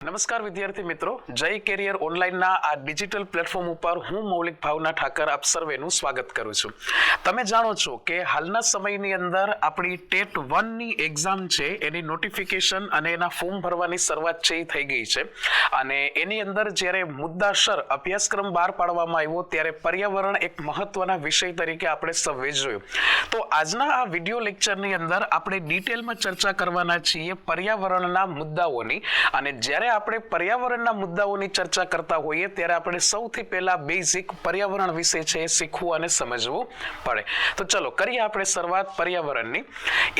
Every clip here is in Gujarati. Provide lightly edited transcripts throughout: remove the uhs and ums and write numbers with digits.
નમસ્કાર વિદ્યાર્થી મિત્રો, જય કેરિયર ઓનલાઈનના આ ડિજિટલ પ્લેટફોર્મ ઉપર હું મૌલિક ભાવના ઠાકર આપ સર્વેનું સ્વાગત કરું છું. તમે જાણો છો કે હાલના સમયની અંદર આપણી ટેટ 1 ની એક્ઝામ છે એની નોટિફિકેશન અને એના ફોર્મ ભરવાની શરૂઆત છે એ થઈ ગઈ છે અને એની અંદર જ્યારે મુદ્દાસર અભ્યાસક્રમ બહાર પાડવામાં આવ્યો ત્યારે પર્યાવરણ એક મહત્વના વિષય તરીકે આપણે સૌએ જોયું. તો આજના આ વિડિયો લેક્ચરની અંદર આપણે ડિટેલમાં ચર્ચા કરવાના છીએ પર્યાવરણના મુદ્દાઓની. અને જ્યારે આપણે પર્યાવરણના મુદ્દાઓની ચર્ચા કરતા હોઈએ ત્યારે આપણે સૌથી પહેલા બેઝિક પર્યાવરણ વિશે છે શીખવું અને સમજવું પડે. તો ચલો કરીએ આપણે શરૂઆત પર્યાવરણની.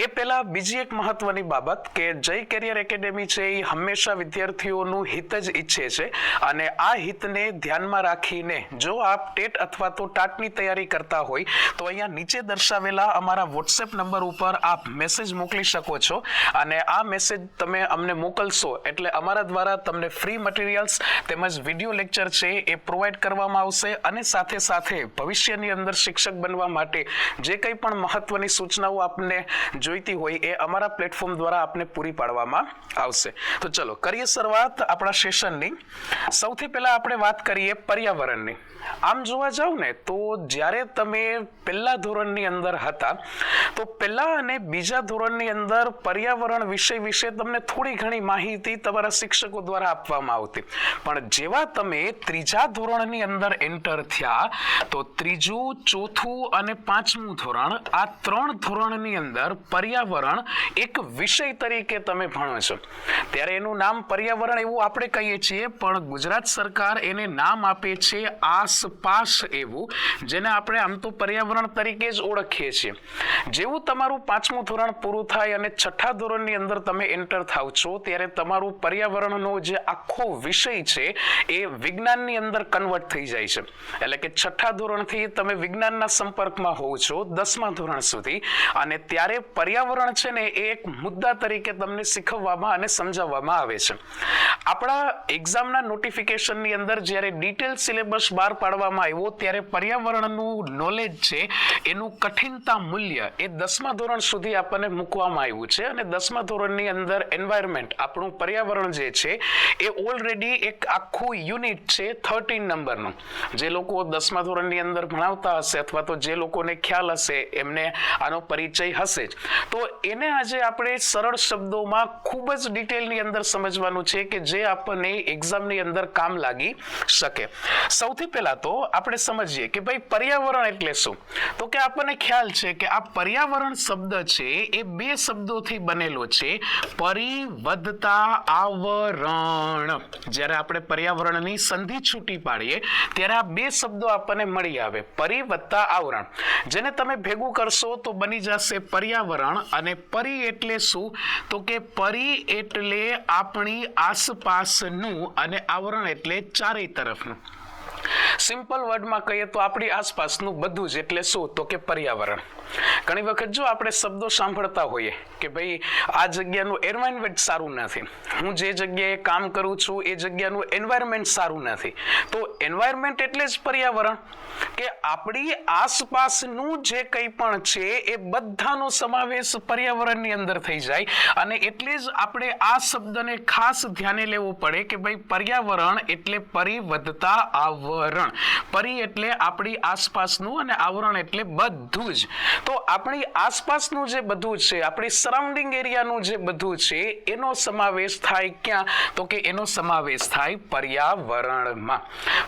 એ પહેલા બીજી એક મહત્વની બાબત કે જય કેરિયર એકેડેમી છે એ હંમેશા વિદ્યાર્થીઓનું હિત જ ઈચ્છે છે અને આ હિતને ધ્યાનમાં રાખીને જો આપ ટેટ અથવા તો ટાટની તૈયારી કરતા હોય તો અહીંયા નીચે દર્શાવેલા અમારા વોટ્સએપ નંબર ઉપર આપ મેસેજ મોકલી શકો છો અને આ મેસેજ તમે અમને મોકલશો એટલે અમારા દ્વારા તમને ફ્રી મટીરિયલ્સ તેમજ વિડિયો લેક્ચર છે એ પ્રોવાઈડ કરવામાં આવશે અને સાથે સાથે ભવિષ્યની અંદર શિક્ષક બનવા માટે જે કંઈ પણ મહત્વની સૂચનાઓ આપને જોઈતી હોય એ અમારા પ્લેટફોર્મ દ્વારા આપને પૂરી પાડવામાં આવશે. તો ચલો કરીએ શરૂઆત આપણા સેશનની. સૌથી પહેલા આપણે વાત કરીએ પર્યાવરણની. આમ જોવા જાવ ને તો જ્યારે તમે પહેલા ધોરણની અંદર હતા તો પહેલા અને બીજા ધોરણની અંદર પર્યાવરણ વિષય વિશે તમને થોડી ઘણી માહિતી તમારા શિક્ષકો દ્વારા આપવામાં આવતી, પણ જેવા તમે ત્રીજા ધોરણની અંદર એન્ટર થયા તો ત્રીજું, ચોથું અને પાંચમું ધોરણ આ ત્રણ ધોરણની અંદર પર્યાવરણ એક વિષય તરીકે તમે ભણો છો. ત્યારે એનું નામ પર્યાવરણ એવું આપણે કહીએ છીએ, પણ ગુજરાત સરકાર એને નામ આપે છે આસપાસ એવું, જેને આપણે આમ તો પર્યાવરણ તરીકે જ ઓળખીએ છીએ. જેવું તમારું પાંચમું ધોરણ પૂરું થાય અને છઠ્ઠા ધોરણની અંદર તમે એન્ટર થાવ છો ત્યારે તમારું પર્યાવરણનો જે આખો વિષય છે એ વિજ્ઞાનની અંદર કન્વર્ટ થઈ જાય છે. એટલે કે છઠ્ઠા ધોરણથી તમે વિજ્ઞાનના સંપર્કમાં હોવ છો 10મા ધોરણ સુધી અને ત્યારે પર્યાવરણ છે ને એ એક મુદ્દા તરીકે તમને શીખવવામાં અને સમજાવવામાં આવે છે. આપણા એક્ઝામના નોટિફિકેશનની અંદર જ્યારે ડિટેલ સિલેબસ બહાર પાડવામાં આવ્યો ત્યારે પર્યાવરણનું નોલેજ છે એનું કઠિનતા મૂલ્ય એ 10મા ધોરણ સુધી આપણને મૂકવામાં આવ્યું છે અને 10મા ધોરણની અંદર એન્વાયરમેન્ટ આપણું પર્યાવરણ જે છે એ ઓલરેડી એક આખું યુનિટ છે 13 નંબરનું. જે લોકો 10મા ધોરણની અંદર ભણાવતા હશે અથવા તો જે લોકોને ખ્યાલ હશે એમને આનો પરિચય હશે જ. તો એને આજે આપણે સરળ શબ્દોમાં ખૂબ જ ડિટેલની અંદર સમજવાનું છે કે જે આપણને એક્ઝામની અંદર કામ લાગી શકે. સૌથી પહેલા તો આપણે સમજીએ કે ભાઈ પર્યાવરણ એટલે શું. તો કે આપણને ખ્યાલ છે કે આ પર્યાવરણ શબ્દ છે એ બે શબ્દોથી બનેલો છે, પરી વત્તા આવરણ. જ્યારે આપણે પર્યાવરણની સંધિ છૂટી પાડીએ ત્યારે આ બે શબ્દો આપણને મળી આવે, પરી વત્તા આવરણ. જેને તમે ભેગું કરશો તો બની જશે પર્યાવરણ. અને પરી એટલે શું? તો કે પરી એટલે આપણી આસપાસનું અને આવરણ એટલે ચારે તરફનું. સિમ્પલ વર્ડમાં કહીએ તો આપણી આસપાસનું બધું જ એટલે શું? તો કે પર્યાવરણ. ઘણી વખત જો આપણે શબ્દો સાંભળતા હોઈએ કે ભાઈ આ જગ્યાનું એન્વાયરમેન્ટ સારું નથી, હું જે જગ્યાએ કામ કરું છું એ જગ્યાનું એન્વાયરમેન્ટ સારું નથી, તો એન્વાયરમેન્ટ એટલે જ પર્યાવરણ કે આપણી આસપાસનું જે કંઈ પણ છે એ બધાનો સમાવેશ પર્યાવરણની અંદર થઈ જાય. અને એટલે જ આપણે આ શબ્દને ખાસ ધ્યાને લેવો પડે કે ભાઈ પર્યાવરણ એટલે પરી વત્તા આવરણ. પરી એટલે આપણી આસપાસનું અને આવરણ એટલે બધું જ. તો આપણી આસપાસનું જે બધું છે, આપણી સરાઉન્ડિંગ એરિયાનું જે બધું છે એનો સમાવેશ થાય ક્યાં? તો કે એનો સમાવેશ થાય પર્યાવરણમાં.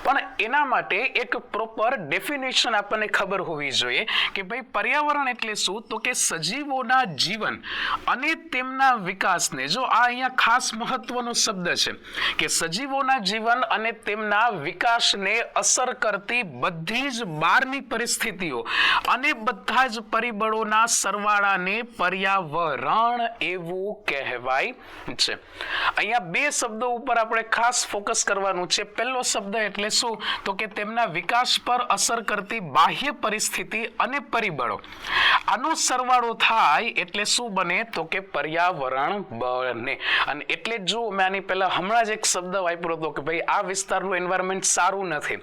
પણ એના માટે એક પ્રોપર ડેફિનેશન આપણને ખબર હોવી જોઈએ કે ભાઈ પર્યાવરણ એટલે શું? તો કે સજીવોના જીવન અને તેમના વિકાસને, જો આ અહીંયા ખાસ મહત્વનો શબ્દ છે કે સજીવોના જીવન અને તેમના વિકાસને અસર કરતી બધી જ બહારની પરિસ્થિતિઓ અને બધા જ પરિબળોના સરવાળાને પર્યાવરણ એવું કહેવાય છે. અહીંયા બે શબ્દો ઉપર આપણે ખાસ ફોકસ કરવાનું છે. પહેલો શબ્દ એટલે શું? તો કે તેમના વિકાસ પર અસર કરતી બાહ્ય પરિસ્થિતિ અને પરિબળો, આનો સરવાળો થાય એટલે શું બને? તો કે પર્યાવરણ બને. અને એટલે જો મેં આની પહેલા હમણાં જ એક શબ્દ વાપર્યો હતો કે ભાઈ આ વિસ્તારનું એન્વાયરમેન્ટ સારું નથી,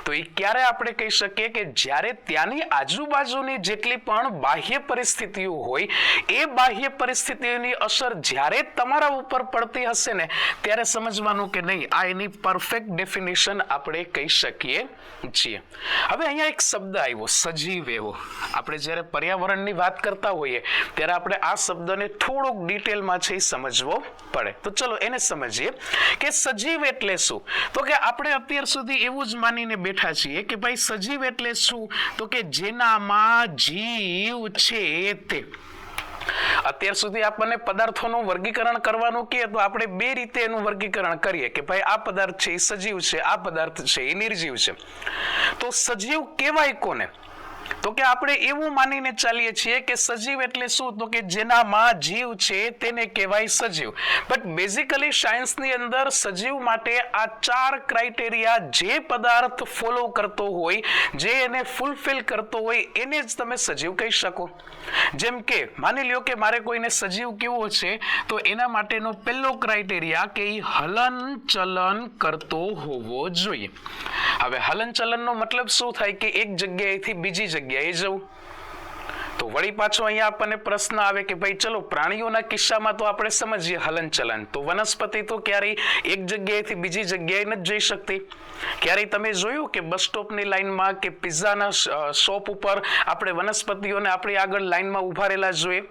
તો એ ક્યારે આપણે કહી શકીએ કે જ્યારે ત્યાંની આજુબાજુની જેટલી પણ બાહ્ય પરિસ્થિતિઓ હોય, એ બાહ્ય પરિસ્થિતિઓની અસર જ્યારે તમારા ઉપર પડતી હશે ને ત્યારે સમજવાનું કે નહીં, આ એની પરફેક્ટ ડેફિનેશન આપણે કહી શકીએ છીએ. હવે અહીંયા એક શબ્દ આવ્યો, સજીવ એવો. આપણે જ્યારે પર્યાવરણની વાત કરતા હોઈએ ત્યારે આપણે આ શબ્દને થોડોક ડિટેલમાં છે સમજવો પડે. તો ચલો એને સમજીએ કે સજીવ એટલે શું. તો કે આપણે અત્યાર સુધી એવું જ માનીને બેઠા છીએ કે ભાઈ સજીવ એટલે શું, તો કે જેનામાં જીવ છે તે. અત્યાર સુધી આપણને પદાર્થોનું વર્ગીકરણ કરવાનું કહે તો આપણે બે રીતે એનું વર્ગીકરણ કરીએ કે ભાઈ આ પદાર્થ છે એ સજીવ છે, આ પદાર્થ છે એ નિર્જીવ છે. તો સજીવ કહેવાય કોને? તો કે આપણે એવું માનીને ચાલીએ છીએ કે સજીવ એટલે શું, તો કે જેનામાં જીવ છે તેને કહેવાય સજીવ. બટ બેઝિકલી સાયન્સની અંદર સજીવ માટે આ 4 ક્રાઇટેરિયા જે પદાર્થ ફોલો કરતો હોય, જે એને ફૂલફિલ કરતો હોય એને જ તમે સજીવ કહી શકો. જેમ કે માની લ્યો કે મારે કોઈને સજીવ કેવો છે તો એના માટેનો પહેલો ક્રાઇટેરિયા કે એ હલન ચલન કરતો હોવો જોઈએ. હવે હલન ચલનનો મતલબ શું થાય કે એક જગ્યાએથી બીજી જગ્યાએ જવું. તો વળી પાછો અહીંયા આપણને પ્રશ્ન આવે કે ભાઈ ચલો પ્રાણીઓના કિસ્સામાં તો આપણે સમજીએ હલન ચલન, તો વનસ્પતિ તો ક્યારેય એક જગ્યાએથી બીજી જગ્યાએ નથી જઈ શકતી. ક્યારેય તમે જોયું કે બસ સ્ટોપની લાઈનમાં કે પિઝાના શોપ ઉપર આપણે વનસ્પતિઓને આપણી આગળ લાઈનમાં ઉભા રહેલા જોઈએ?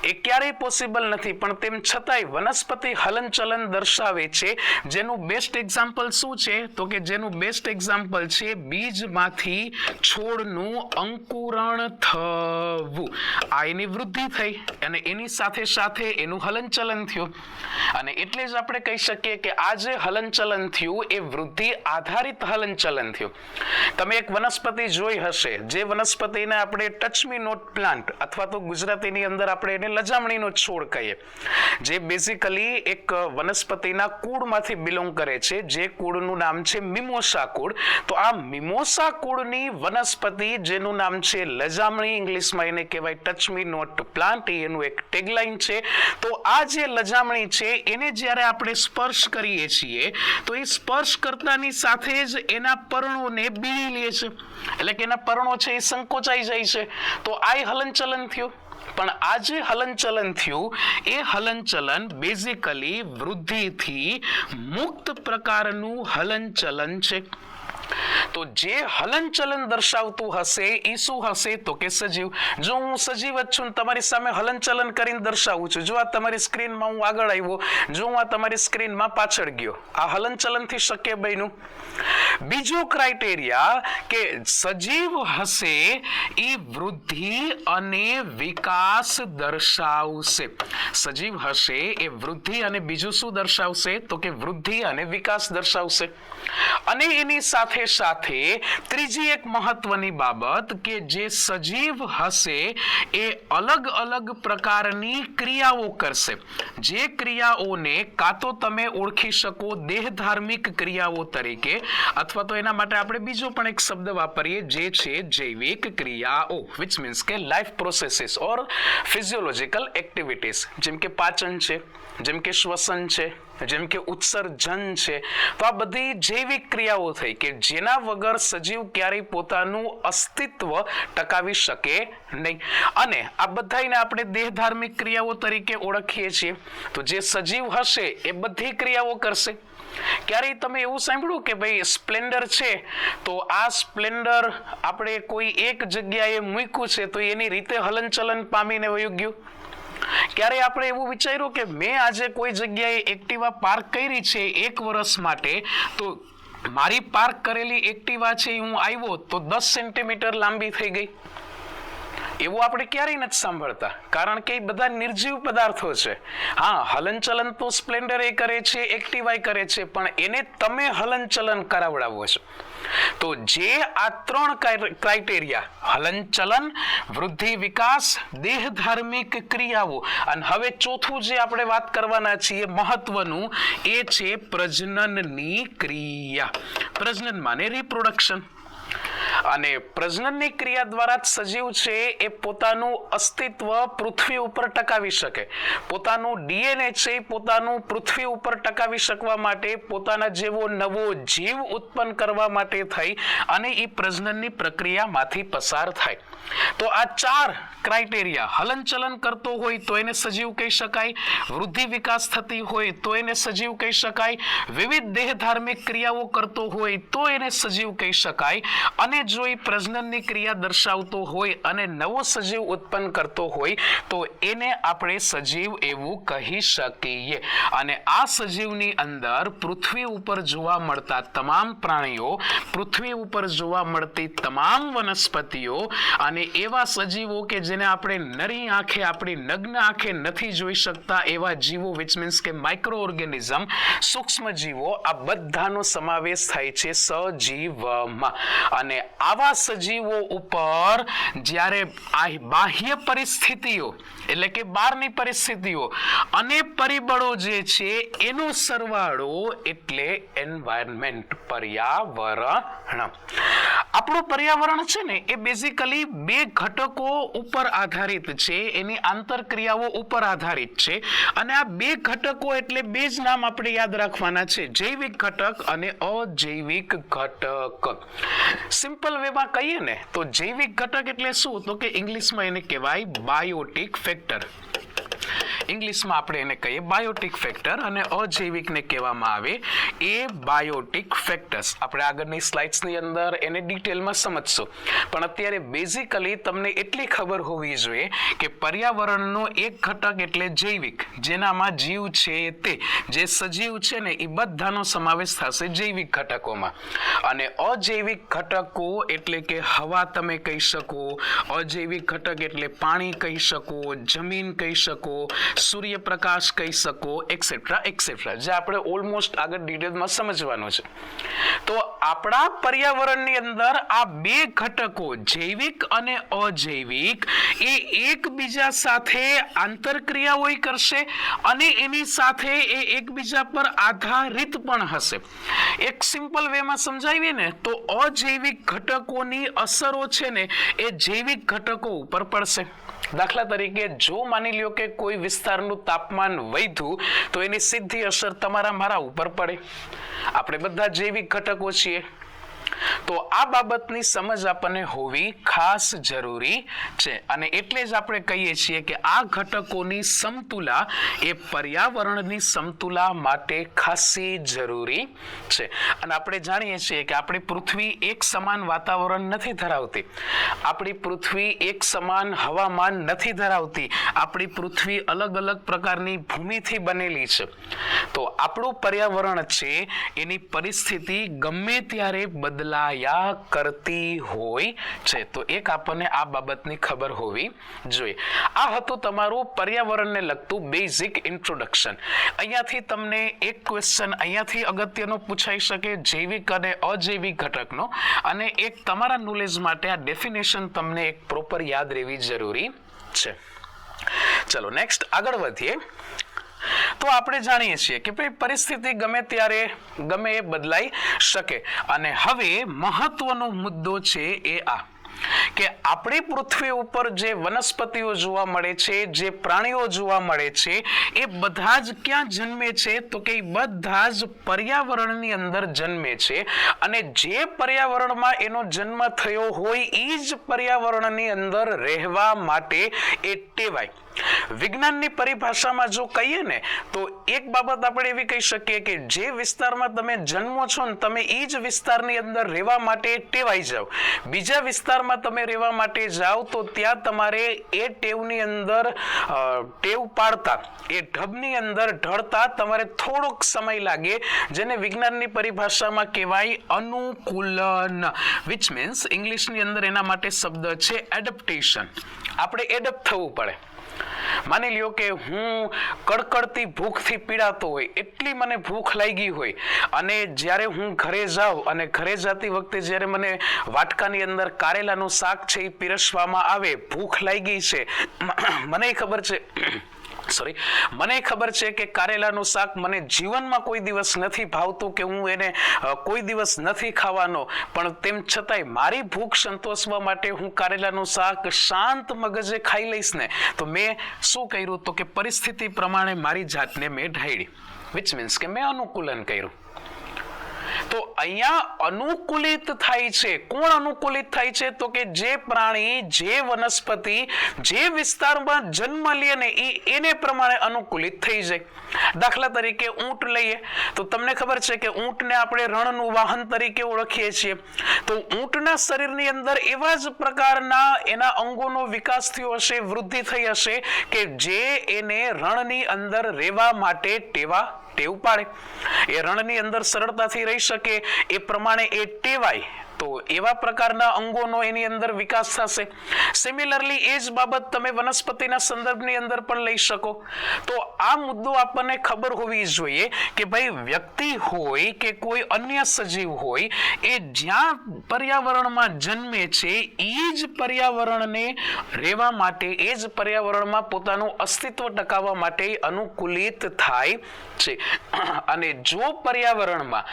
એ ક્યારેય પોસિબલ નથી. પણ તેમ છતાંય વનસ્પતિ હલનચલન દર્શાવે છે. જેનું બેસ્ટ એક્ઝામ્પલ શું છે, તો કે જેનું બેસ્ટ એક્ઝામ્પલ છે બીજમાંથી છોડનું અંકુરણ થવું. આ એની વૃદ્ધિ થઈ અને એની સાથે સાથે એનું હલનચલન થયું. અને એટલે જ આપણે કહી શકીએ કે આ જે હલનચલન થયું એ વૃદ્ધિ આધારિત હલનચલન થયું. તમે એક વનસ્પતિ જોઈ હશે, જે વનસ્પતિને આપણે ટચ મી નોટ પ્લાન્ટ અથવા તો ગુજરાતીની અંદર આપણે એને લજામણીનો છોડ કહીએ, જે બેઝિકલી એક વનસ્પતિના કુળમાંથી બિલોંગ કરે છે, જે કુળનું નામ છે મિમોસા કુળ. તો આ મિમોસા કુળની વનસ્પતિ જેનું નામ છે લજામણી, ઇંગ્લિશમાં એને કહેવાય ટચ મી નોટ પ્લાન્ટ, એનું એક ટેગલાઇન છે. તો આ જે લજામણી છે એને જ્યારે આપણે સ્પર્શ કરીએ છીએ તો એ સ્પર્શ કરતાની સાથે જ એના પર્ણોને બીણી લે છે, એટલે કે એના પર્ણો છે એ સંકોચાઈ જાય છે. તો આ હલનચલન થયું. પણ આ જે હલનચલન થયું એ હલનચલન બેઝિકલી વૃદ્ધિથી મુક્ત પ્રકારનું હલનચલન છે. તો જે હલનચલન દર્શાવતું હશે એ શું હશે, તો કે સજીવ. જો હું સજીવ જ છું, તમારી સામે હલનચલન કરીને દર્શાવું છું, જો આ તમારી સ્ક્રીનમાં હું આગળ આવ્યો, જો હું આ તમારી સ્ક્રીનમાં પાછળ ગયો, આ હલનચલનથી શક્ય બન્યું. બીજો ક્રાઇટેરિયા કે સજીવ હશે એ વૃદ્ધિ અને વિકાસ દર્શાવશે. સજીવ હશે એ વૃદ્ધિ અને બીજું શું દર્શાવશે, તો કે વૃદ્ધિ અને વિકાસ દર્શાવશે. અને એની સાથે સાથે ત્રીજી એક મહત્વની બાબત કે જે સજીવ હશે એ અલગ અલગ પ્રકારની ક્રિયાઓ કરશે, જે ક્રિયાઓને કાં તો તમે ઓળખી શકો દેહધાર્મિક ક્રિયાઓ તરીકે, અથવા તો એના માટે આપણે બીજો પણ એક શબ્દ વાપરીએ જે છે જૈવિક ક્રિયાઓ, which means કે લાઈફ પ્રોસેસીસ ઓર ફિઝિયોલોજીકલ એક્ટિવિટીઝ, જેમ કે પાચન છે, જેમ કે શ્વસન છે, જેમ કે ઉત્સર્જન છે. તો આ બધી જૈવિક ક્રિયાઓ થઈ કે જેના વગર સજીવ ક્યારેય પોતાનું અસ્તિત્વ ટકાવી શકે નહીં. અને આ બધાને આપણે દેહધાર્મિક ક્રિયાઓ તરીકે ઓળખીએ છીએ. તો જે સજીવ હશે એ બધી ક્રિયાઓ કરશે. ક્યારેય તમે એવું સાંભળ્યું કે ભાઈ સ્પ્લેન્ડર છે તો આ સ્પ્લેન્ડર આપણે કોઈ એક જગ્યાએ મૂક્યું છે તો એની રીતે હલનચલન પામીને વયું ગયું? ક્યારે આપણે એવું વિચાર્યું કે મેં આજે કોઈ જગ્યાએ એક્ટિવા પાર્ક કરી છે 1 વર્ષ માટે, તો મારી પાર્ક કરેલી એક્ટિવા છે હું આવ્યો તો 10 સેન્ટીમીટર લાંબી થઈ ગઈ? એવું આપણે ક્યારેય નથી સાંભળતા, કારણ કે એ બધા નિર્જીવ પદાર્થો છે. હા, હલનચલન તો સ્પ્લેન્ડર એ કરે છે, એક્ટિવા કરે છે, પણ એને તમે હલનચલન કરાવડાવો છો. તો જે આ 3 ક્રાઇટેરિયા હલનચલન, વૃદ્ધિ, વિકાસ, દેહધાર્મિક ક્રિયાઓ, અને હવે ચોથું જે આપણે વાત કરવાના છીએ મહત્વનું એ છે પ્રજનનની ક્રિયા. પ્રજનન માને રિપ્રોડક્શન. અને પ્રજનનની ક્રિયા દ્વારા જ સજીવ છે એ પોતાનું અસ્તિત્વ પૃથ્વી ઉપર ટકાવી શકે. પોતાનું ડીએનએ છે એ પોતાનું પૃથ્વી ઉપર ટકાવી શકવા માટે પોતાના જેવો નવો જીવ ઉત્પન્ન કરવા માટે થઈ અને એ પ્રજનનની પ્રક્રિયામાંથી પસાર થાય. તો આ 4 ક્રાઇટેરિયા, હલનચલન કરતો હોય તો એને સજીવ કહી શકાય, વૃદ્ધિ વિકાસ થતી હોય તો એને સજીવ કહી શકાય, વિવિધ દેહ ધાર્મિક ક્રિયાઓ કરતો હોય તો એને સજીવ કહી શકાય, અને જો એ પ્રજનનની ક્રિયા દર્શાવતો હોય અને નવો સજીવ ઉત્પન્ન કરતો હોય તો એને આપણે સજીવ એવું કહી શકીએ. અને આ સજીવની અંદર પૃથ્વી ઉપર જોવા મળતા તમામ પ્રાણીઓ, પૃથ્વી ઉપર જોવા મળતી તમામ વનસ્પતિઓ અને એવા સજીવો કે જેને આપણે નરી આંખે, આપણી નગ્ન આંખે નથી જોઈ શકતા એવા જીવો, વિચ મીન્સ કે માઇક્રો ઓર્ગેનિઝમ, સૂક્ષ્મ જીવો, આ બધાનો સમાવેશ થાય છે સજીવમાં. અને આવા સજીવો ઉપર જ્યારે બાહ્ય પરિસ્થિતિઓ એટલે કે બહારની પરિસ્થિતિઓ અને પરિબળો જે છે એનો સરવાળો એટલે એન્વાયરમેન્ટ, પર્યાવરણ. આપણું પર્યાવરણ છે ને એ બેઝિકલી 2 ઘટકો ઉપર આધારિત છે, એની આંતરક્રિયાઓ ઉપર આધારિત છે. અને આ 2 ઘટકો એટલે 2 જ નામ આપણે યાદ રાખવાના છે, જૈવિક ઘટક અને અજૈવિક ઘટક. સિમ્પલ વેમાં કહીએ ને તો જૈવિક ઘટક એટલે શું, તો કે ઇંગ્લિશમાં એને કહેવાય બાયોટિક ફેક્ટર. ઇંગ્લિશમાં આપણે એને કહીએ બાયોટિક ફેક્ટર અને અજૈવિકને કહેવામાં આવે એ બાયોટિક ફેક્ટર્સ. આપણે આગળની સ્લાઇડ્સની અંદર એને ડિટેલમાં સમજશું, પણ અત્યારે બેઝિકલી તમને એટલી ખબર હોવી જોઈએ કે પર્યાવરણનો એક ઘટક એટલે જૈવિક, જેનામાં જીવ છે તે, જે સજીવ છે ને એ બધાનો સમાવેશ થશે જૈવિક ઘટકોમાં. અને અજૈવિક ઘટકો એટલે કે હવા તમે કહી શકો, અજૈવિક ઘટક એટલે પાણી કહી શકો, જમીન કહી શકો, સૂર્યપ્રકાશ કહી શકો, એક્સેટ્રા એક્સેટ્રા, જે આપણે ઓલમોસ્ટ આગળ ડિટેલમાં સમજવાનું છે. તો આપણા પર્યાવરણની અંદર આ 2 ઘટકો જૈવિક અને અજૈવિક એ એકબીજા સાથે આંતરક્રિયાઓ કરશે અને એની સાથે એ એકબીજા પર આધારિત પણ હશે. એક સિમ્પલ વેમાં સમજાવીએ ને તો અજૈવિક ઘટકોની અસરો છે ને એ જૈવિક ઘટકો ઉપર પડશે. દાખલા તરીકે જો માની લ્યો કે કોઈ વિસ્તારનું તાપમાન વધ્યું તો એની સીધી અસર તમારા મારા ઉપર પડે. આપણે બધા જૈવિક ઘટકો છીએ, તો આ બાબતની સમજ આપણને હોવી ખાસ જરૂરી છે. અને એટલે જ આપણે કહીએ છીએ કે આ ઘટકોની સમતુલા એ પર્યાવરણની સમતુલા માટે ખાસી જરૂરી છે. અને આપણે જાણીએ છીએ કે આપણી પૃથ્વી એક સમાન વાતાવરણ નથી ધરાવતી, આપણી પૃથ્વી એક સમાન હવામાન નથી ધરાવતી, આપણી પૃથ્વી અલગ અલગ પ્રકારની ભૂમિથી બનેલી છે. તો આપણું પર્યાવરણ છે એની પરિસ્થિતિ ગમે ત્યારે બદલાયા કરતી હોય છે. તો એક આપણને આ બાબતની ખબર હોવી જોઈએ. આ હતું તમારું પર્યાવરણને લગતું બેઝિક ઇન્ટ્રોડક્શન. અહીંયાથી તમને એક ક્વેશ્ચન અહીંયાથી અગત્યનો પૂછાઈ શકે જૈવિક અને અજૈવિક ઘટકનો, અને એક તમારા નોલેજ માટે આ ડેફિનેશન તમને એક પ્રોપર યાદ રહેવી જરૂરી છે. ચલો નેક્સ્ટ આગળ વધીએ. તો આપણે જાણીએ છીએ કે ભાઈ પરિસ્થિતિ ગમે ત્યારે ગમે એ બદલાઈ શકે. અને હવે મહત્વનો મુદ્દો છે એ આ કે આપણી પૃથ્વી ઉપર જે વનસ્પતિઓ જોવા મળે છે, જે પ્રાણીઓ જોવા મળે છે, એ બધા જ ક્યાં જન્મે છે, તો કે બધા જ પર્યાવરણની અંદર જન્મે છે. અને જે પર્યાવરણમાં એનો જન્મ થયો હોય એ જ પર્યાવરણની અંદર રહેવા માટે એ ટેવાય. વિજ્ઞાનની પરિભાષામાં જો કહીએ ને તો એક બાબત આપણે એવી કહી શકીએ કે જે વિસ્તારમાં તમે જન્મો છો ને તમે એ જ વિસ્તારની અંદર રહેવા માટે ટેવાઈ જાઓ. બીજા વિસ્તારમાં તમે રહેવા માટે જાઓ તો ત્યાં તમારે એ ટેવની અંદર ટેવ પાડતા, એ ઢબની અંદર ઢળતા તમારે થોડોક સમય લાગે, જેને વિજ્ઞાનની પરિભાષામાં કહેવાય અનુકૂલન, વિચ મીન્સ ઇંગ્લિશની અંદર એના માટે શબ્દ છે એડપ્ટેશન. આપણે એડપ્ટ થવું પડે. માની લ્યો કે હું કડકડતી ભૂખથી પીડાતો હોય, એટલી મને ભૂખ લાગી હોય, અને જ્યારે હું ઘરે જાઉં અને ઘરે જતી વખતે જ્યારે મને વાટકાની અંદર કારેલાનું શાક છે એ પીરસવામાં આવે, ભૂખ લાગી છે, મને ખબર છે સોરી, મને ખબર છે કે કારેલાનું શાક મને જીવનમાં કોઈ દિવસ નથી ભાવતું કે હું એને કોઈ દિવસ નથી ખાવાનો, પણ તેમ છતાંય મારી ભૂખ સંતોષવા માટે હું કારેલાનું શાક શાંત મગજે ખાઈ લઈશ ને, તો મેં શું કર્યું તો કે પરિસ્થિતિ પ્રમાણે મારી જાતને મેં ઢાળી, વિચ મીન્સ કે મેં અનુકૂલન કર્યું. તો અહીંયા અનુકૂલિત થાય છે. કોણ અનુકૂલિત થાય છે? તો કે જે પ્રાણી, જે વનસ્પતિ, જે વિસ્તારમાં જન્મ લે ને એને પ્રમાણે અનુકૂલિત થઈ જાય. દાખલા તરીકે ઊંટ લઈએ તો તમને ખબર છે કે ઊંટને આપણે રણનું વાહન તરીકે ઓળખીએ છીએ. તો ઊંટના શરીરની અંદર એવા જ પ્રકારના એના અંગોનો વિકાસ થયો હશે, વૃદ્ધિ થઈ હશે કે જે એને રણની અંદર રહેવા માટે ટેવ પાડે. એ રણની અંદર સરળતાથી રહી શકે એ પ્રમાણે એ ટેવાય, તો એવા પ્રકારના અંગોનો એની અંદર વિકાસ થશે. સિમિલરલી એ જ બાબત તમે વનસ્પતિના સંદર્ભની અંદર પણ લઈ શકો. તો આ મુદ્દો આપણને ખબર હોવી જોઈએ કે ભાઈ વ્યક્તિ હોય કે કોઈ અન્ય સજીવ હોય, એ જ્યાં પર્યાવરણમાં જન્મે છે એ જ પર્યાવરણને રહેવા માટે, એ જ પર્યાવરણમાં પોતાનું અસ્તિત્વ ટકાવવા માટે અનુકૂલિત થાય છે. અને જો પર્યાવરણમાં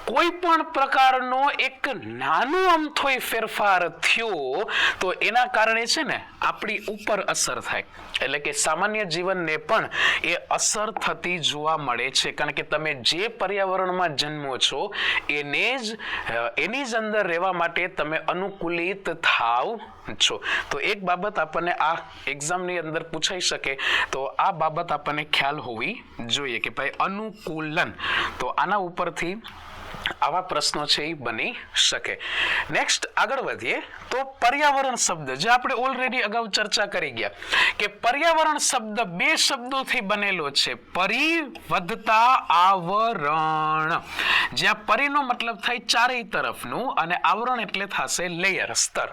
કોઈ પણ પ્રકારનો એક નાનો અમથોય ફેરફાર થયો તો એના કારણે છે ને આપણી ઉપર અસર થાય, એટલે કે સામાન્ય જીવનને પણ એ અસર થતી જોવા મળે છે. કારણ કે તમે જે પર્યાવરણમાં જન્મો છો એની જ અંદર રહેવા માટે તમે અનુકૂલિત થાવ છો. તો એક બાબત આપણને આ એક્ઝામની અંદર પૂછાઈ શકે, તો આ બાબત આપણને ખ્યાલ હોવી જોઈએ કે ભાઈ અનુકૂલન. તો આના ઉપરથી આવા પ્રશ્નો છે એ બની શકે. નેક્સ્ટ આગળ વધીએ તો પર્યાવરણ શબ્દ, જે આપણે ઓલરેડી અગાઉ ચર્ચા કરી ગયા કે પર્યાવરણ શબ્દ બે શબ્દોથી બનેલો છે. પરી વધતા આવરણ, જ્યાં પરીનો મતલબ થાય ચારેય તરફનું અને આવરણ એટલે થશે લેયર, સ્તર.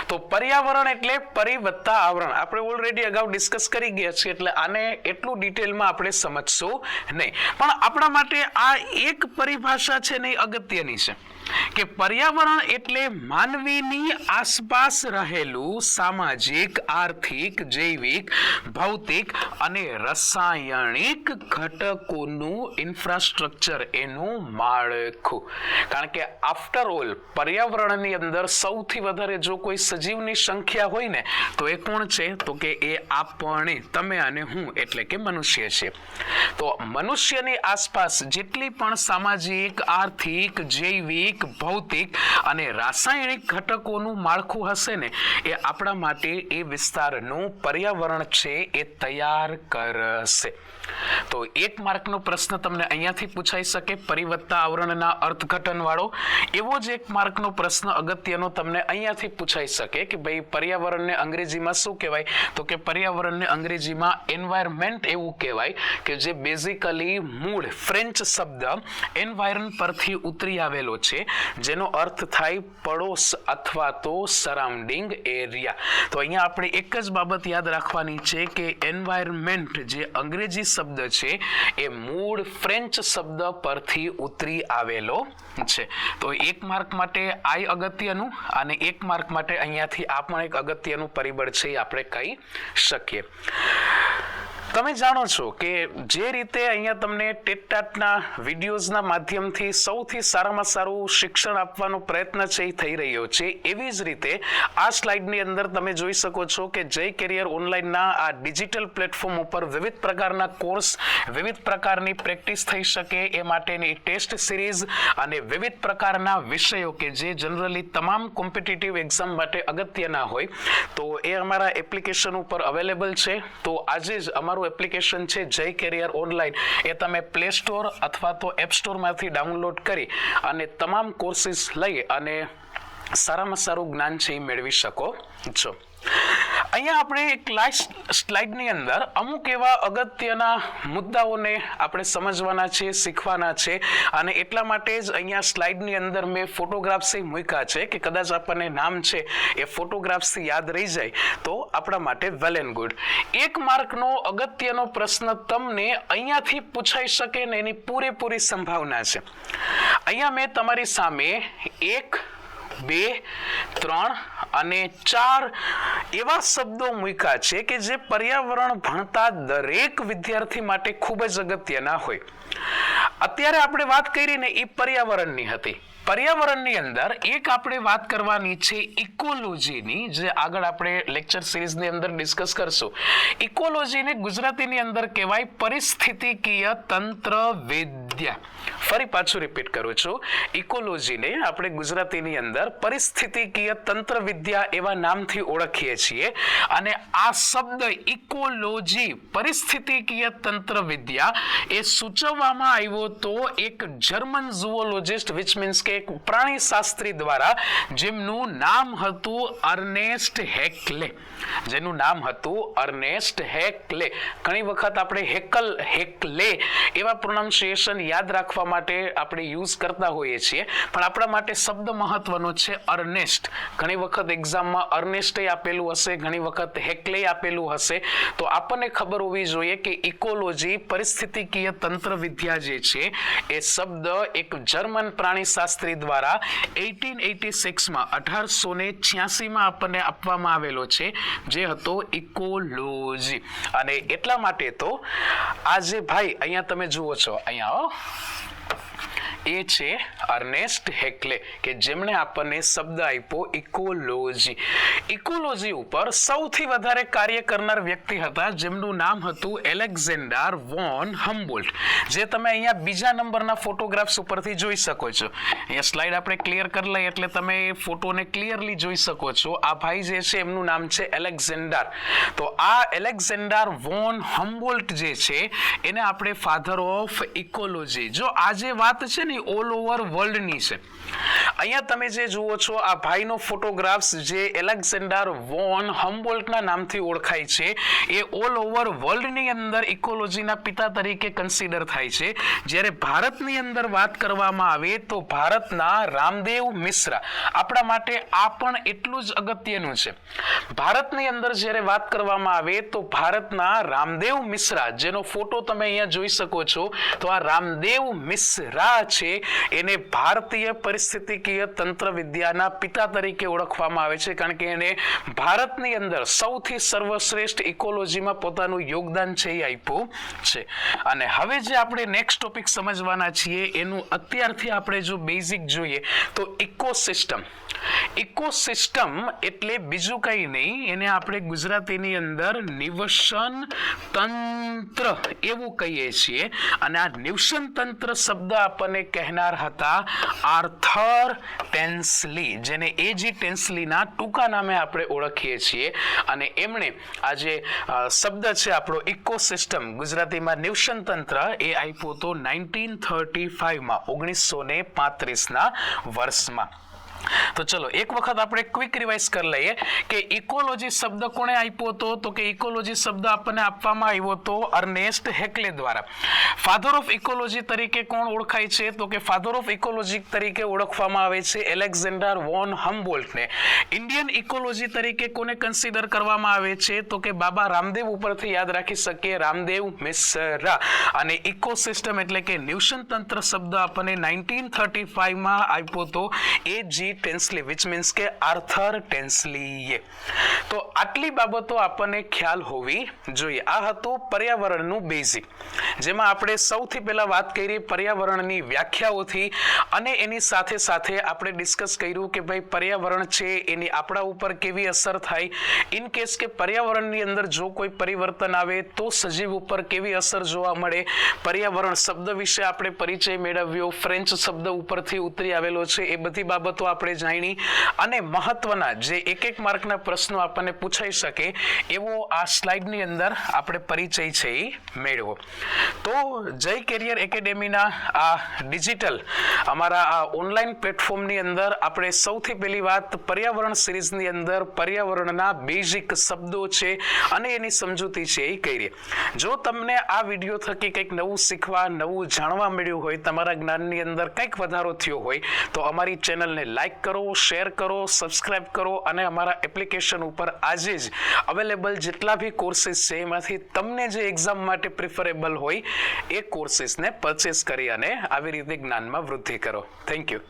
તો પર્યાવરણ એટલે પરી વત્તા આવરણ, આપણે ઓલરેડી અગાઉ ડિસ્કસ કરી ગયા છીએ, એટલે આને એટલું ડિટેલમાં આપણે સમજશું નહીં. પણ આપણા માટે આ એક પરિભાષા છે ને અગત્યની છે કે પર્યાવરણ એટલે માનવીની આસપાસ રહેલું સામાજિક, આર્થિક, જૈવિક, ભૌતિક અને રાસાયણિક ઘટકોનું ઇન્ફ્રાસ્ટ્રક્ચર, એનું માળખું. કારણ કે આફ્ટર ઓલ પર્યાવરણની અંદર સૌથી વધારે જો કોઈ સજીવની સંખ્યા હોય ને તો એ કોણ છે? તો કે એ આપણે, તમે અને હું, એટલે કે મનુષ્ય છે. તો મનુષ્યની આસપાસ જેટલી પણ સામાજિક, આર્થિક, જૈવિક, ભૌતિક અને રાસાયણિક ઘટકોનું માળખું હશે ને એ આપણા માટે એ વિસ્તારનું પર્યાવરણ છે એ તૈયાર કરશે. તો એક માર્કનો પ્રશ્ન તમને અહીંયાથી પૂછાઈ શકે, પરિવત્તા આવરણના અર્થઘટન વાળો. એવો જ એક માર્કનો પ્રશ્ન અગત્યનો તમને અહીંયાથી પૂછાઈ શકે કે ભાઈ પર્યાવરણને અંગ્રેજીમાં શું કહેવાય? તો કે પર્યાવરણને અંગ્રેજીમાં એન્વાયરમેન્ટ એવું કહેવાય કે જે બેઝિકલી મૂળ ફ્રેન્ચ શબ્દ એન્વાયરન પરથી ઉતરી આવેલો છે, જેનો અર્થ થાય પડોશ અથવા તો સરાઉન્ડિંગ એરિયા. તો અહીંયા આપણે એક જ બાબત યાદ રાખવાની છે કે એન્વાયરમેન્ટ જે અંગ્રેજી શબ્દ છે એ મૂળ ફ્રેન્ચ શબ્દ પરથી ઉતરી આવેલો છે. તો એક માર્ક માટે આ અગત્યનું અને એક માર્ક માટે અહીંયાથી આ પણ એક અગત્યનું પરિબળ છે એ આપણે કહી શકીએ. તમે જાણો છો કે જે રીતે અહીંયા તમને ટેટટાટના વિડીયોઝના માધ્યમથી સૌથી સારામાં સારું શિક્ષણ આપવાનો પ્રયત્ન છે એ થઈ રહ્યો છે, એવી જ રીતે આ સ્લાઇડની અંદર તમે જોઈ શકો છો કે જય કેરિયર ઓનલાઈનના આ ડિજિટલ પ્લેટફોર્મ ઉપર વિવિધ પ્રકારના કોર્સ, વિવિધ પ્રકારની પ્રેક્ટિસ થઈ શકે એ માટેની ટેસ્ટ સિરીઝ અને વિવિધ પ્રકારના વિષયો કે જે જનરલી તમામ કોમ્પિટિટિવ એક્ઝામ માટે અગત્યના હોય, તો એ અમારા એપ્લિકેશન ઉપર અવેલેબલ છે. તો આજે જ અમારું એપ્લિકેશન છે જય કેરિયર ઓનલાઈન, એ તમે પ્લે સ્ટોર અથવા તો એપ સ્ટોરમાંથી ડાઉનલોડ કરી અને તમામ કોર્સીસ લઈ અને સારામાં સારું જ્ઞાન છે એ મેળવી શકો છો. અહીંયા આપણે એક સ્લાઇડની અંદર અમુક એવા અગત્યના મુદ્દાઓને આપણે સમજવાના છે, શીખવાના છે, અને એટલા માટે જ અહીંયા સ્લાઇડની અંદર મેં ફોટોગ્રાફ્સ મૂક્યા છે કે કદાચ આપણને નામ છે એ ફોટોગ્રાફ્સથી યાદ રહી જાય તો આપણા માટે વેલ એન્ડ ગુડ. એક માર્કનો અગત્યનો પ્રશ્ન તમને અહીંયાથી પૂછાઈ શકે ને એની પૂરેપૂરી સંભાવના છે. અહીંયા મેં તમારી સામે એક 2, 3 અને 4 એવા શબ્દો મૂક્યા છે કે જે પર્યાવરણ ભણતા દરેક વિદ્યાર્થી માટે ખૂબ જ અગત્યના હોય. અત્યારે આપણે વાત કરી ને એ પર્યાવરણની હતી. પર્યાવરણની અંદર એક આપણે વાત કરવાની છે ઇકોલોજીની, જે આગળ આપણે લેક્ચર સિરીઝની અંદર ડિસ્કસ કરશું. ઇકોલોજીને ગુજરાતીની અંદર કહેવાય પરિસ્થિતિકીય તંત્ર વિદ્યા. ફરી પાછું રિપીટ કરું છું, ઇકોલોજીને આપણે ગુજરાતીની અંદર પરિસ્થિતિકીય તંત્ર વિદ્યા એવા નામથી ઓળખીએ છીએ. અને આ શબ્દ ઇકોલોજી, પરિસ્થિતિકીય તંત્ર વિદ્યા એ સૂચવવામાં આવ્યો તો એક જર્મન ઝૂઓલોજિસ્ટ, વિચ મીન્સ કે એક પ્રાણીશાસ્ત્રી દ્વારા, જેમનું નામ હતું અર્નેસ્ટ હેકલે. જેનું નામ હતું અર્નેસ્ટ હેકલે. ઘણી વખત આપણે હેકલે એવા પ્રોનાઉન્સિએશન યાદ રાખવા માટે આપણે યુઝ કરતા હોઈએ છીએ, પણ આપણા માટે શબ્દ મહત્વનો છે અર્નેસ્ટ. ઘણી વખત એક્ઝામમાં અર્નેસ્ટે આપેલું હશે, ઘણી વખત હેકલે આપેલું હશે. તો આપણને ખબર હોવી જોઈએ કે ઇકોલોજી, પરિસ્થિતિકીય તંત્ર વિદ્યા જે છે એ શબ્દ એક જર્મન પ્રાણીશાસ્ત્રી દ્વારા 1886માં 1886માં આપણને આપવામાં આવેલો છે, જે હતો ઇકોલોજી. અને એટલા માટે તો આ જે ભાઈ અહીંયા તમે જુઓ છો, અહીંયા એ છે અર્નેસ્ટ હેકલે, કે જેમણે આપણને શબ્દ આપ્યો ઇકોલોજી. ઇકોલોજી ઉપર સૌથી વધારે કાર્ય કરનાર વ્યક્તિ હતા, જેમનું નામ હતું એલેક્ઝેન્ડર વોન હમ્બોલ્ટ, જે તમે અહીંયા બીજા નંબરના ફોટોગ્રાફ્સ ઉપરથી જોઈ શકો છો. અહીંયા સ્લાઇડ આપણે ક્લિયર કરી લઈએ એટલે તમે એ ફોટોને ક્લિયરલી જોઈ શકો છો. આ ભાઈ જે છે એમનું નામ છે એલેક્ઝેન્ડર. તો આ એલેક્ઝેન્ડર વોન હમ્બોલ્ટ જે છે એને આપણે ફાધર ઓફ ઇકોલોજી. જો આ જે વાત છે ને ઓલ ઓવર વર્લ્ડની છે. અહીંયા તમે જે જુઓ છો આ ભાઈનો ફોટોગ્રાફ્સ જે એલેક્ઝેન્ડર વોન હમ્બોલ્ટના નામથી ઓળખાય છે, એ ઓલ ઓવર વર્લ્ડની અંદર ઇકોલોજીના પિતા તરીકે કન્સિડર થાય છે. જ્યારે ભારતની અંદર વાત કરવામાં આવે તો ભારતના રામદેવ મિશ્રા, આપણા માટે આ પણ એટલું જ અગત્યનું છે. ભારતની અંદર જ્યારે વાત કરવામાં આવે તો ભારતના રામદેવ મિશ્રા, જેનો ફોટો તમે અહીંયા જોઈ શકો છો, તો આ રામદેવ મિશ્રા છે એને ભારતીય પરિસ્થિતિકીય તંત્ર વિદ્યાના પિતા તરીકે ઓળખવામાં આવે છે, કારણ કે એને ભારતની અંદર સૌથી સર્વશ્રેષ્ઠ ઇકોલોજીમાં પોતાનું યોગદાન છે એ આપ્યું છે. અને હવે જે આપણે નેક્સ્ટ ટોપિક સમજવાના છીએ એનું અત્યારથી આપણે જો બેઝિક જોઈએ તો ઇકોસિસ્ટમ. ઇકોસિસ્ટમ એટલે બીજું કંઈ નહીં, એને આપણે ગુજરાતીની અંદર નિવસન તંત્ર એવું કહીએ છીએ. અને આ નિવસન તંત્ર શબ્દ આપણને કહેનાર હતા આર્થર ટેન્સલી, જેને એજી ટેન્સલીના ટૂંકા નામે આપણે ઓળખીએ છીએ. અને એમણે આ જે શબ્દ છે આપણો ઇકોસિસ્ટમ, ગુજરાતીમાં નિવસન તંત્ર, એ આપ્યો તો 1935માં, 1935ના વર્ષમાં. તો ચલો એક વખત આપણે ક્વિક રિવાઇઝ કરી લઈએ કે ઇકોલોજી શબ્દ કોણે આપ્યો હતો, તો કે ઇકોલોજી શબ્દ આપણને આપવામાં આવ્યો હતો અર્નેસ્ટ હેકલે દ્વારા. ફાધર ઓફ ઇકોલોજી તરીકે કોણ ઓળખાય છે, તો કે ફાધર ઓફ ઇકોલોજી તરીકે ઓળખવામાં આવે છે એલેક્ઝેન્ડર વોન હમ્બોલ્ટને. ઇન્ડિયન ઇકોલોજી તરીકે કોને કન્સિડર કરવામાં આવે છે, તો કે બાબા રામદેવ ઉપરથી યાદ રાખી શકીએ, રામદેવ મિશ્રા. અને ઇકોસિસ્ટમ એટલે કે નિવસન તંત્ર શબ્દ આપણને 1935માં આપ્યો હતો એજી ટેન્સલી, which means કે આર્થર ટેન્સલીએ. તો આટલી બાબતો આપણને ખ્યાલ હોવી જોઈએ. આ હતું પર્યાવરણનું બેઝિક, જેમાં આપણે સૌથી પહેલા વાત કરી પર્યાવરણની વ્યાખ્યાઓથી, અને એની સાથે સાથે આપણે ડિસ્કસ કર્યું કે ભાઈ પર્યાવરણ છે એની આપણા ઉપર કેવી અસર થાય. ઇન કેસ કે પર્યાવરણની અંદર જો કોઈ પરિવર્તન આવે તો સજીવ ઉપર કેવી અસર જોવા મળે. પર્યાવરણ શબ્દ વિશે આપણે પરિચય મેળવ્યો, ફ્રેન્ચ શબ્દ ઉપરથી ઉતરી આવેલો છે, એ બધી બાબતો આપણે જાણી. અને મહત્વના જે એક માર્કના પ્રશ્નો આપણને પૂછાઈ શકે એવો આ સ્લાઇડની અંદર આપણે પરિચય છે એ મેળવો. તો જય કેરિયર એકેડેમીના આ ડિજિટલ અમારા આ ઓનલાઈન પ્લેટફોર્મની અંદર આપણે સૌથી પહેલી વાત પર્યાવરણ સિરીઝની અંદર પર્યાવરણના બેઝિક શબ્દો છે અને એની સમજૂતી છે એ કરી. જો તમને આ વિડીયો થકી કંઈક નવું શીખવા, નવું જાણવા મળ્યું હોય, તમારા જ્ઞાનની અંદર કંઈક વધારો થયો હોય, તો અમારી ચેનલને લાઈક કરો, શેર કરો, સબસ્ક્રાઇબ કરો, અને અમારા એપ્લિકેશન ઉપર આજે જ અવેલેબલ જેટલા બી કોર્સીસ છે એમાંથી તમને જે એક્ઝામ માટે પ્રિફરેબલ હોય એ કોર્સીસને પરચેસ કરી અને આવી રીતે જ્ઞાનમાં વૃદ્ધિ કરો. Thank you.